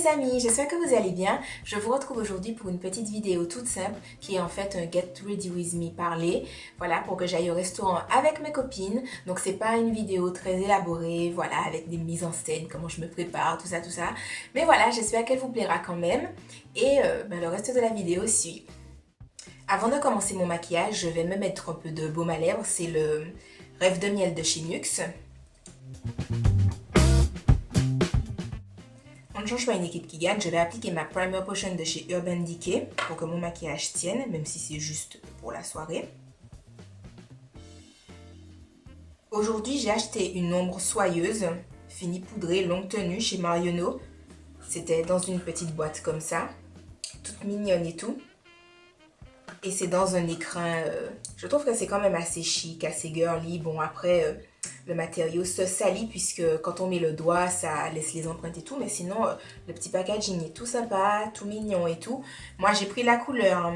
les amis, j'espère que vous allez bien. Je vous retrouve aujourd'hui pour une petite vidéo toute simple qui est en fait un Get Ready With Me parler. Voilà, pour que j'aille au restaurant avec mes copines. Donc c'est pas une vidéo très élaborée, voilà, avec des mises en scène, comment je me prépare, tout ça, tout ça. Mais voilà, j'espère qu'elle vous plaira quand même. Et le reste de la vidéo suit. Avant de commencer mon maquillage, je vais me mettre un peu de baume à lèvres. C'est le Rêve de miel de chez NYX. On ne change pas une équipe qui gagne, je vais appliquer ma Primer Potion de chez Urban Decay pour que mon maquillage tienne, même si c'est juste pour la soirée. Aujourd'hui, j'ai acheté une ombre soyeuse, fini poudrée, longue tenue chez Marionneau. C'était dans une petite boîte comme ça, toute mignonne et tout. Et c'est dans un écrin, je trouve que c'est quand même assez chic, assez girly. Bon, après, le matériau se salit puisque quand on met le doigt, ça laisse les empreintes et tout. Mais sinon, le petit packaging est tout sympa, tout mignon et tout. Moi, j'ai pris la couleur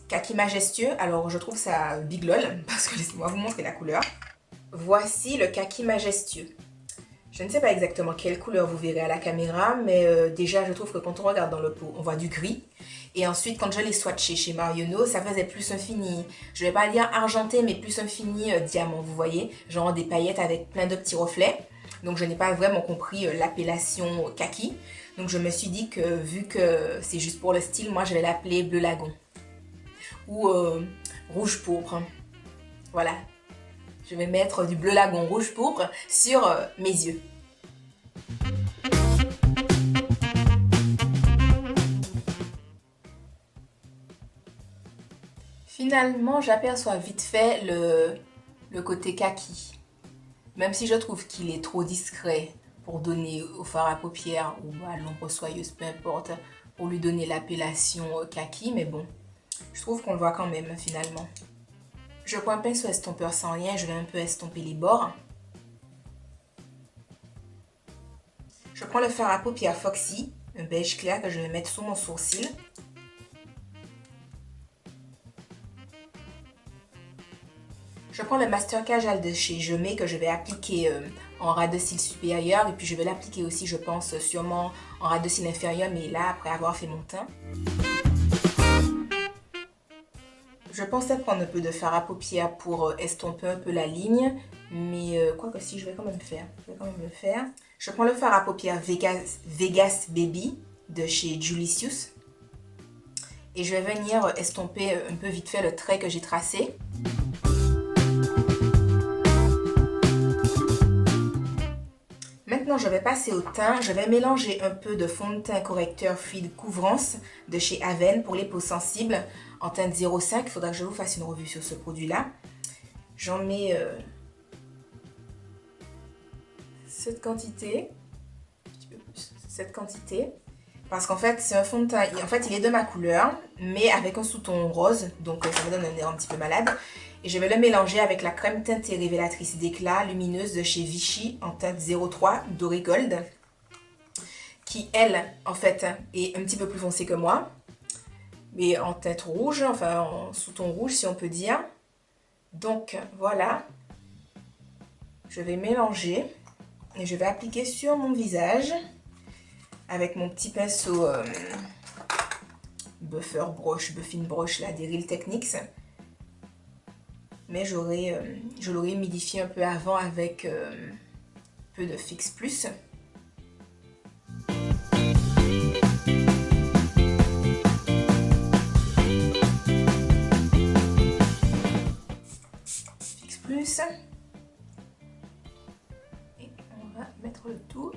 Kaki Majestueux. Alors, je trouve ça big lol parce que laissez-moi vous montrer la couleur. Voici le Kaki Majestueux. Je ne sais pas exactement quelle couleur vous verrez à la caméra, mais déjà je trouve que quand on regarde dans le pot, on voit du gris. Et ensuite, quand je l'ai swatché chez Marionneau, ça faisait plus un fini, je vais pas dire argenté, mais plus un fini diamant, vous voyez. Genre des paillettes avec plein de petits reflets. Donc je n'ai pas vraiment compris l'appellation kaki. Donc je me suis dit que vu que c'est juste pour le style, moi je vais l'appeler bleu lagon. Ou rouge pourpre. Voilà. Je vais mettre du bleu lagon rouge pourpre sur mes yeux. Finalement, j'aperçois vite fait le côté kaki. Même si je trouve qu'il est trop discret pour donner au fard à paupières ou à l'ombre soyeuse, peu importe, pour lui donner l'appellation kaki. Mais bon, je trouve qu'on le voit quand même finalement. Je prends un pinceau estompeur sans lien, je vais un peu estomper les bords. Je prends le fard à paupières Foxy, un beige clair que je vais mettre sous mon sourcil. Je prends le Master Kajal de chez Jemay que je vais appliquer en ras de cils supérieur et puis je vais l'appliquer aussi, je pense, sûrement en ras de cils inférieur, mais là, après avoir fait mon teint. Je pensais prendre un peu de fard à paupières pour estomper un peu la ligne, mais quoi que si, je vais quand même le faire. Je prends le fard à paupières Vegas Baby de chez Julicius. Et je vais venir estomper un peu vite fait le trait que j'ai tracé. Maintenant, je vais passer au teint. Je vais mélanger un peu de fond de teint correcteur fluide couvrance de chez Aven pour les peaux sensibles en teinte 05. Il faudra que je vous fasse une revue sur ce produit-là. J'en mets cette quantité, un petit peu plus, cette quantité. Parce qu'en fait, c'est un fond de teint, en fait, il est de ma couleur, mais avec un sous-ton rose, donc ça me donne un air un petit peu malade. Et je vais le mélanger avec la crème teintée révélatrice d'éclat lumineuse de chez Vichy en teinte 03 doré gold, qui, elle, en fait, est un petit peu plus foncée que moi, mais en teinte rouge, enfin en sous-ton rouge si on peut dire. Donc voilà, je vais mélanger et je vais appliquer sur mon visage avec mon petit pinceau Buffing Brush là, des Real Techniques. Mais je l'aurais humidifié un peu avant avec un peu de Fix Plus. Fix Plus. Et on va mettre le tout.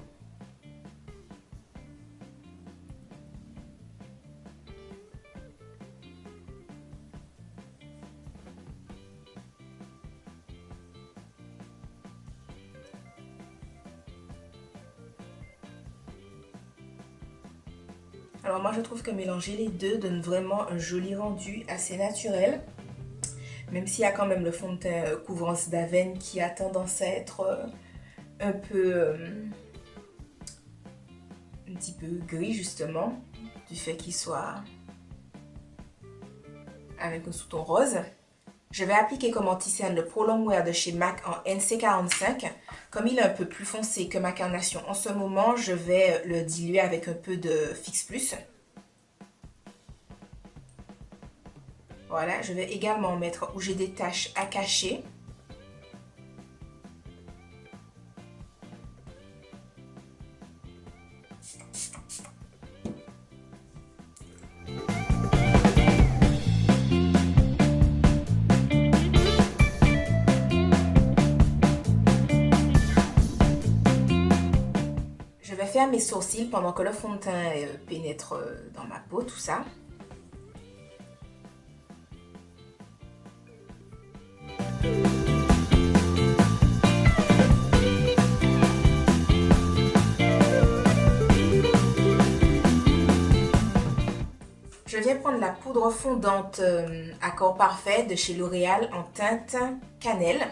Alors moi je trouve que mélanger les deux donne vraiment un joli rendu assez naturel. Même s'il y a quand même le fond de teint couvrance d'Aven qui a tendance à être un petit peu gris justement, du fait qu'il soit avec un sous-ton rose. Je vais appliquer comme anti-cerne le Pro Longwear de chez MAC en NC45 Comme il est un peu plus foncé que ma carnation en ce moment, je vais le diluer avec un peu de Fix Plus. Voilà, je vais également mettre où j'ai des taches à cacher. Je vais faire mes sourcils pendant que le fond de teint pénètre dans ma peau, tout ça. Je viens prendre la poudre fondante Accord Parfait de chez L'Oréal en teinte cannelle.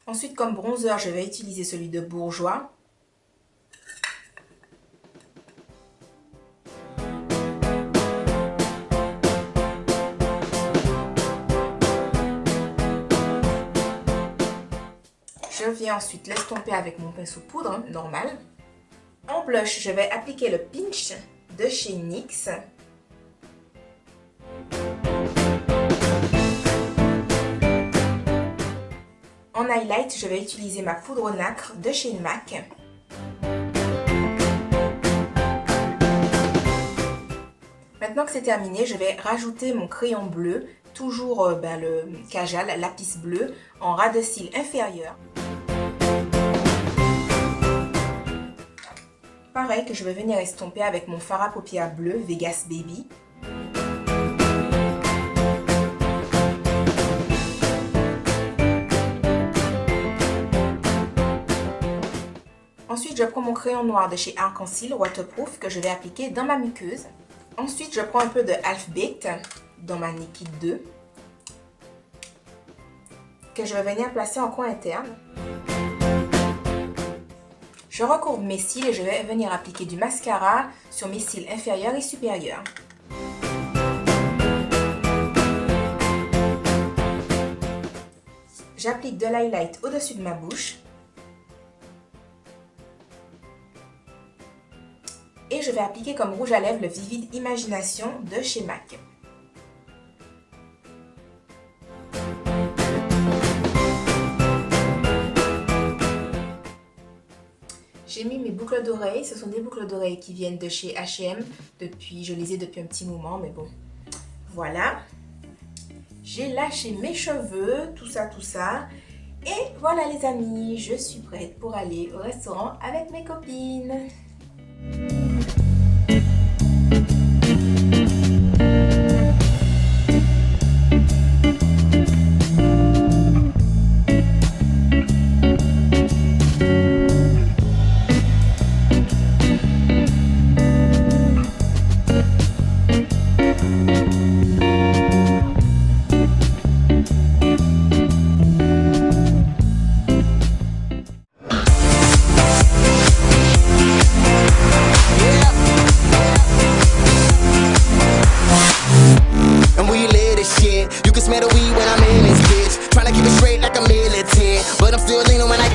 Ensuite, comme bronzer, je vais utiliser celui de Bourjois. Je viens ensuite l'estomper avec mon pinceau poudre normal. En blush, je vais appliquer le Pinch de chez NYX. En highlight, je vais utiliser ma poudre nacre de chez MAC. Maintenant que c'est terminé, je vais rajouter mon crayon bleu, toujours le Kajal Lapis bleu, en ras de cils inférieur. Pareil que je vais venir estomper avec mon fard à paupières bleu Vegas Baby. Ensuite, je prends mon crayon noir de chez Arc-en-Ciel Waterproof que je vais appliquer dans ma muqueuse. Ensuite, je prends un peu de Half Baked dans ma Nikit 2 que je vais venir placer en coin interne. Je recourbe mes cils et je vais venir appliquer du mascara sur mes cils inférieurs et supérieurs. J'applique de l'highlight au-dessus de ma bouche. Et je vais appliquer comme rouge à lèvres le Vivid Imagination de chez MAC. J'ai mis mes boucles d'oreilles. Ce sont des boucles d'oreilles qui viennent de chez H&M. Je les ai depuis un petit moment, mais bon. Voilà. J'ai lâché mes cheveux, tout ça, tout ça. Et voilà les amis, je suis prête pour aller au restaurant avec mes copines. Smell the weed when I'm in this bitch. Tryna keep it straight like a militant, but I'm still leaning when I